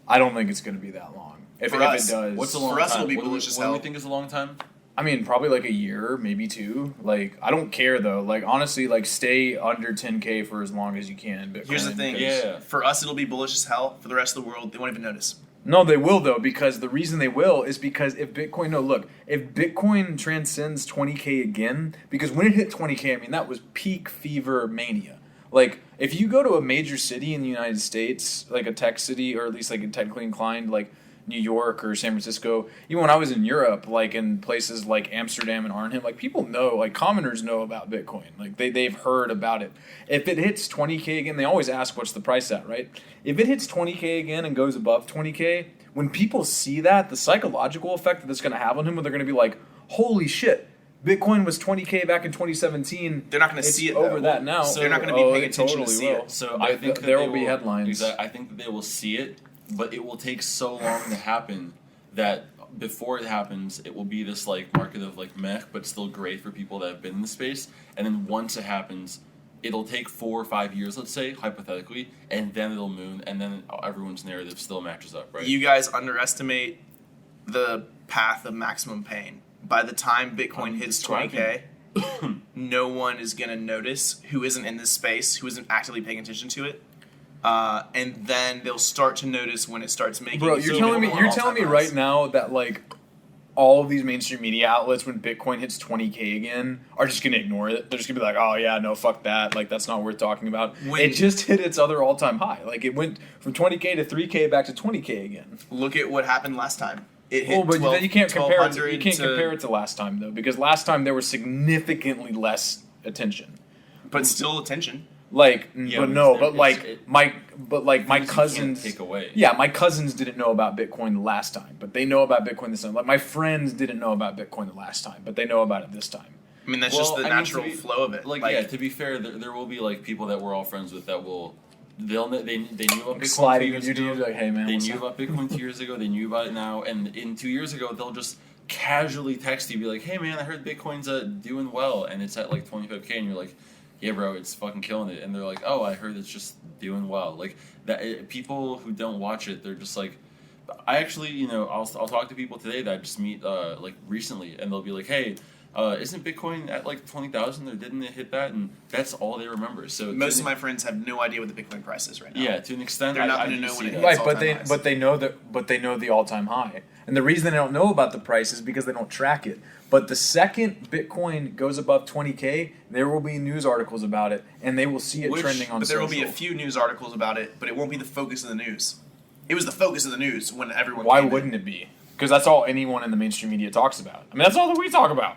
I don't think it's going to be that long. If For us, it does, What's a long For us, time? it'll be What do we- bullish as What do we hell. think is a long time? I mean, probably like a year, maybe 2. Like, I don't care though. Like, honestly, like, stay under 10K for as long as you can. Bitcoin, Here's the thing. because- Yeah. For us, it'll be bullish as hell. For the rest of the world, they won't even notice. No, they will though, because the reason they will is because if Bitcoin transcends 20K again, because when it hit 20K, I mean, that was peak fever mania. Like, if you go to a major city in the United States, like a tech city, or at least like a technically inclined, like New York or San Francisco, even when I was in Europe, like in places like Amsterdam and Arnhem, like people know, like commoners know about Bitcoin. Like they've heard about it. If it hits 20K again, they always ask what's the price at, right? If it hits 20K again and goes above 20K, when people see that, the psychological effect that that's going to have on them, they're going to be like, holy shit, Bitcoin was 20K back in 2017. They're not going to It's see it over though. that now. So they're not going to be paying they attention to see will. it. So There- I think that there they will be headlines. I think that they will see it, but it will take so long to happen that before it happens, it will be this like market of like meh, but still great for people that have been in the space. And then once it happens, it'll take 4 or 5 years, let's say, hypothetically, and then it'll moon, and then everyone's narrative still matches up, right? You guys underestimate the path of maximum pain. By the time Bitcoin hits describing. 20K, no one is going to notice who isn't in this space, who isn't actively paying attention to it. And then they'll start to notice when it starts making. Bro, you're telling me right now that like all of these mainstream media outlets, when Bitcoin hits 20K again, are just gonna ignore it. They're just gonna be like, oh yeah, no, fuck that. Like that's not worth talking about. It just hit its other all-time high. Like it went from 20K to 3K back to 20K again. Look at what happened last time. It hit Oh, but 12, then you can't compare it. 1200 You can't compare it to last time though, because last time there was significantly less attention. but still attention. Like, Yeah, but but no, it's- but like it's- my Things you cousins can't take away. Yeah, my cousins didn't know about Bitcoin the last time, but they know about Bitcoin this time. Like my friends didn't know about Bitcoin the last time, but they know about it this time. I mean, that's Well, just the I mean, natural to be- flow of it. Like yeah, to be fair, there will be like people that we're all friends with that will. They knew about Bitcoin Sliding 2 years in YouTube, ago. like, hey man, They what's knew up? about Bitcoin 2 years ago. They knew about it now, and in 2 years ago, they'll just casually text you, be like, "Hey man, I heard Bitcoin's doing well, and it's at like 25K," and you're like, "Yeah, bro, it's fucking killing it." And they're like, "Oh, I heard it's just doing well." Like that. People who don't watch it, they're just like, I actually, I'll talk to people today that I just meet like recently, and they'll be like, "Hey, isn't Bitcoin at like 20,000 or didn't it hit that?" And that's all they remember. So Most of my friends have no idea what the Bitcoin price is right now. yeah, to an extent, They're not I gonna do know see when it that. hits. Right, all-time highs. but they know the all-time high. And the reason they don't know about the price is because they don't track it. But the second Bitcoin goes above 20K, there will be news articles about it, and they will see it trending on But there social. will be a few news articles about it, but it won't be the focus of the news. It was the focus of the news when everyone. Why came in. wouldn't it be? Because that's all anyone in the mainstream media talks about. I mean, that's all that we talk about.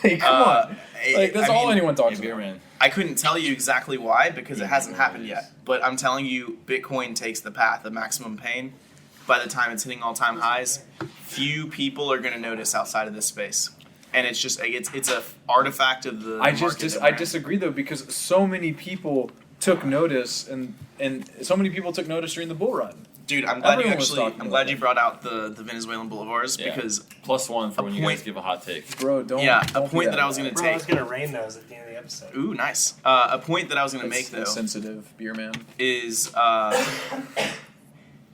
Like, come on. Like, that's I all mean, anyone talks Yeah, about. man. I couldn't tell you exactly why because it hasn't happened Yes. yet. But I'm telling you, Bitcoin takes the path of maximum pain. By the time it's hitting all-time highs, few people are going to notice outside of this space. And it's just like it's a artifact of the I market that I we're in. disagree though, because so many people took notice and so many people took notice during the bull run. Dude, I'm glad Everyone was talking I'm about glad you that. brought out the Venezuelan bolivars Yeah. because +1 for A when you point- guys give a hot take. Bro, don't Yeah, don't a do point that I was gonna Bro, I was gonna rain those at the end of the episode. ooh, nice. A point that I was going to make though sensitive beer man. is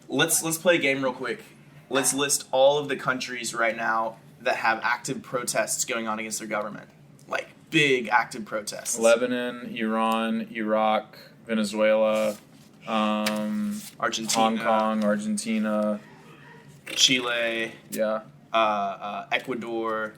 let's play a game real quick. Let's list all of the countries right now that have active protests going on against their government. Like big active protests. Lebanon, Iran, Iraq, Venezuela, Argentina, Hong Kong, Argentina, Chile, yeah. Ecuador,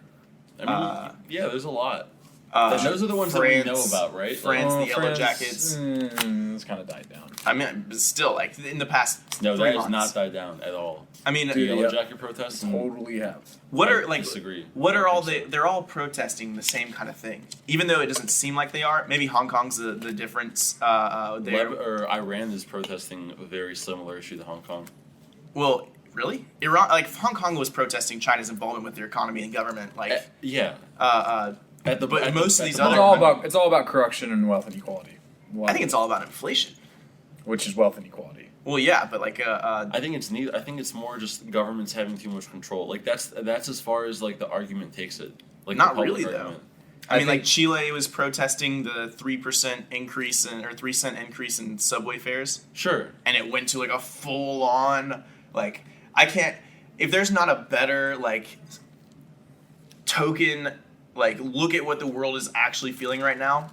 I mean, yeah, there's a lot. uh, And those are the ones France, that we know about, right? France, Oh, the Yellow Jackets. It's kind of died down. I mean, but still, like in the past No, 3 that months. has not died down at all. I mean, The Dude, Yellow yeah. Jacket protests. Totally have. what I are like? disagree. What are I all think the? They're all protesting the same kind of thing, even though it doesn't seem like they are. Maybe Hong Kong's the difference. There. or Iran is protesting a very similar issue to Hong Kong. Well, really, Iran, like Hong Kong was protesting China's involvement with their economy and government. Like, Yeah. but most of these It's other all about corruption and wealth inequality. I think it's all about inflation. which is wealth inequality. Well, yeah, but like, I think it's neat. I think it's more just governments having too much control. Like that's as far as like the argument takes it. Like Not the public really, though. argument. I mean, think- like Chile was protesting the 3% increase or 3-cent increase in subway fares, Sure. and it went to like a full on like I can't. If there's not a better like token, like look at what the world is actually feeling right now,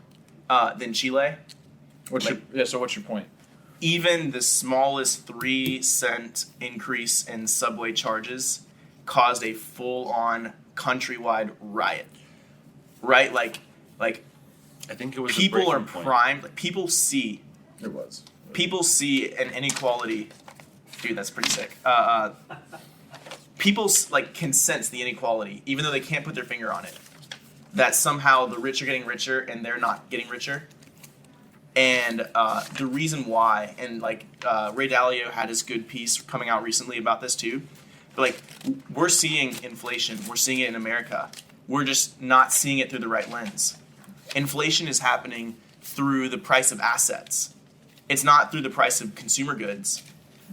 than Chile. So what's your point? Even the smallest 3-cent increase in subway charges caused a full-on countrywide riot. Right? Like I think it was a people are breaking point. primed. Like people see an inequality. Dude, that's pretty sick. People like can sense the inequality, even though they can't put their finger on it. That somehow the rich are getting richer and they're not getting richer. And the reason why, and like Ray Dalio had his good piece coming out recently about this too. But like we're seeing inflation, we're seeing it in America. We're just not seeing it through the right lens. Inflation is happening through the price of assets. It's not through the price of consumer goods.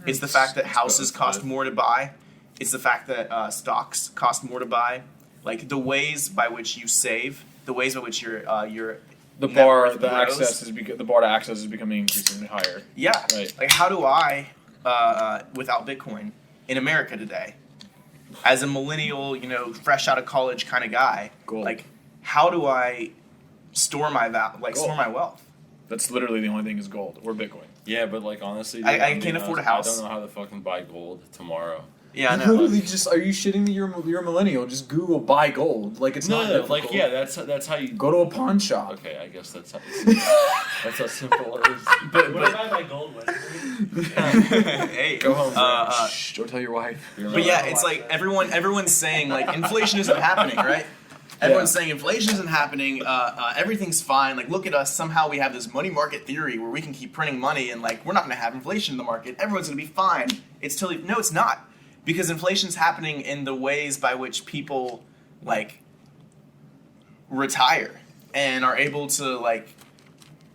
It's the fact that houses cost more to buy. It's the fact that stocks cost more to buy. Like the ways by which you save, the ways by which your The net bar, worth the grows. the bar to access is becoming increasingly higher. Yeah. Right. Like, how do I, without Bitcoin, in America today, as a millennial, fresh out of college kind of guy, Gold. like, how do I store my Gold. store my wealth? That's literally the only thing is gold or Bitcoin. Yeah, but like honestly, I can't afford a house. I don't know how to fucking buy gold tomorrow. Yeah, I know. Literally, just are you shitting me? You're a millennial. Just Google buy gold. Like it's not difficult. like yeah, that's how you Go to a pawn shop. Okay, I guess that's how simple it is. But What if I buy gold with? hey, Go home. Uh, Shh, don't tell your wife. but yeah, it's like everyone's saying like inflation isn't happening, right? Everyone's saying inflation isn't happening. Everything's fine. Like, look at us. Somehow we have this money market theory where we can keep printing money, and like we're not going to have inflation in the market. Everyone's going to be fine. It's no, it's not, because inflation's happening in the ways by which people like retire and are able to like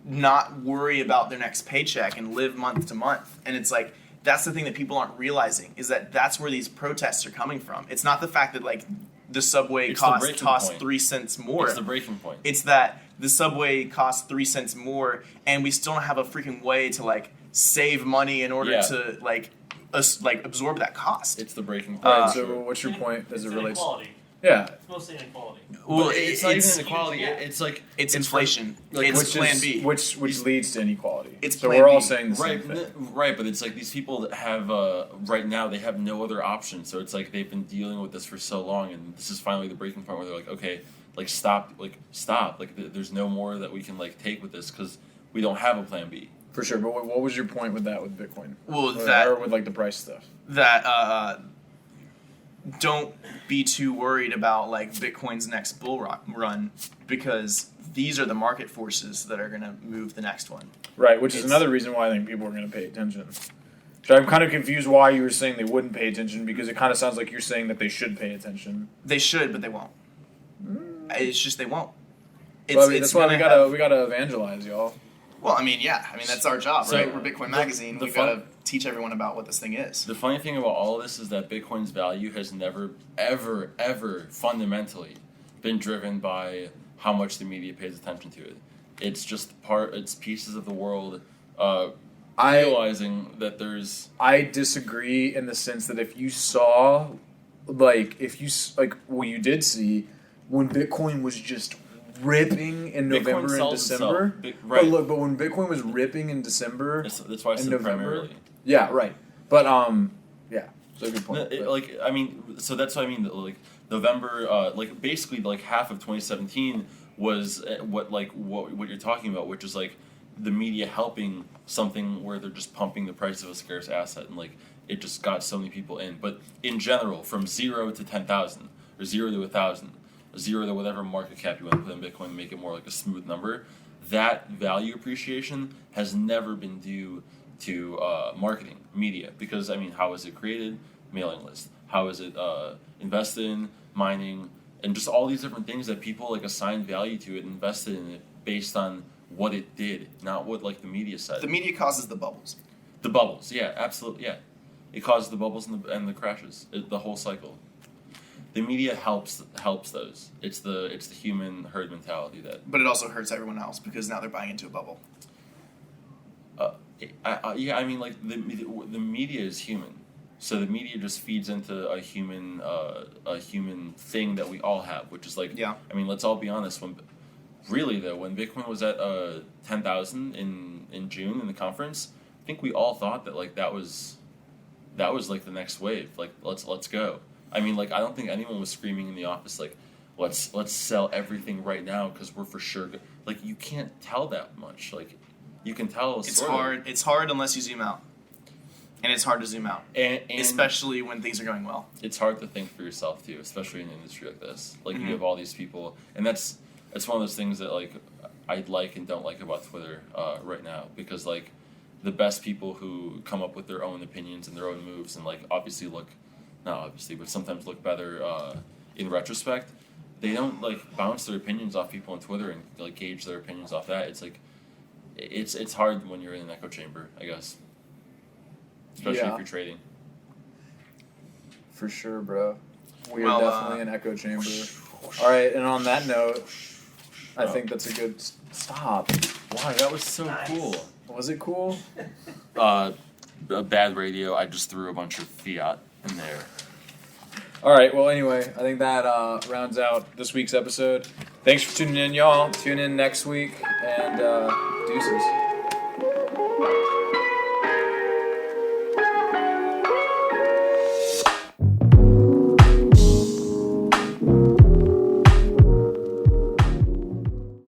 not worry about their next paycheck and live month to month. And it's like that's the thing that people aren't realizing, is that that's where these protests are coming from. It's not the fact that like the subway It's the breaking costs point. 3 cents more. It's the breaking point. It's that the subway costs 3 cents more, and we still don't have a freaking way to like save money in order Yeah. to like absorb that cost. It's the breaking point. Alright, Sure. so what's your point as It's it relates? inequality. Yeah, It's mostly inequality. Well, But it's not even inequality. yeah. It's like it's inflation. like, it's which Plan is, B. which leads to inequality. It's so Plan we're all B. saying the same right, thing. right. But it's like these people that have right now they have no other option. So it's like they've been dealing with this for so long, and this is finally the breaking point where they're like, okay, like stop. Like there's no more that we can like take with this because we don't have a plan B. For sure, but what was your point with that with Bitcoin? Well, Or with like the price stuff. that don't be too worried about like Bitcoin's next bull run, because these are the market forces that are going to move the next one. Right, which is It's- another reason why I think people are going to pay attention. So I'm kind of confused why you were saying they wouldn't pay attention, because it kind of sounds like you're saying that they should pay attention. They should, but they won't. It's just they won't. Well, I mean, that's why we gotta evangelize, y'all. Well, I mean, yeah. I mean, that's our job, So, right? We're Bitcoin Magazine. the We fun- gotta teach everyone about what this thing is. The funny thing about all of this is that Bitcoin's value has never, ever, ever fundamentally been driven by how much the media pays attention to it. It's just it's pieces of the world realizing that there's... I disagree in the sense that if you saw, like, what you did see, when Bitcoin was just ripping in November and December. Right. But when Bitcoin was ripping in December, That's why I said November, primarily. Yeah, right. But yeah, so good point. So that's what I mean. Like November, like basically like half of 2017 was what you're talking about, which is like the media helping something where they're just pumping the price of a scarce asset, and like it just got so many people in. But in general, from 0 to 10,000 or 0 to 1,000. 0 to whatever market cap you want to put in Bitcoin to make it more like a smooth number, that value appreciation has never been due to marketing, media. Because, I mean, how is it created? Mailing list. How is it invested in? Mining. And just all these different things that people like assigned value to it and invested in it based on what it did, not what like the media said. The media causes the bubbles. The bubbles, yeah, absolutely, yeah. It causes the bubbles and the crashes, the whole cycle. The media helps those. It's the human herd mentality that. But it also hurts everyone else because now they're buying into a bubble. I mean, like the media is human, so the media just feeds into a human thing that we all have, which is like. Yeah. I mean, let's all be honest. When Bitcoin was at 10,000 in June in the conference, I think we all thought that like that was like the next wave. Like let's go. I mean, like, I don't think anyone was screaming in the office, like, let's sell everything right now because we're for sure good. Like, you can't tell that much. Like, you can tell It's hard. It's hard unless you zoom out. And it's hard to zoom out. And especially when things are going well. It's hard to think for yourself, too, especially in an industry like this. Like, you have all these people. And that's one of those things that, like, I like and don't like about Twitter right now. Because, like, the best people who come up with their own opinions and their own moves and, like, obviously not obviously, but sometimes look better in retrospect. They don't like bounce their opinions off people on Twitter and like gauge their opinions off that. It's like it's hard when you're in an echo chamber, I guess, especially if you're trading. For sure, bro. We Well, are definitely an echo chamber. All right, and on that note, I think that's a good stop. Wow, that was so cool. Was it cool? A bad radio. I just threw a bunch of fiat in there. All right, well, anyway, I think that rounds out this week's episode. Thanks for tuning in, y'all. Tune in next week, and deuces.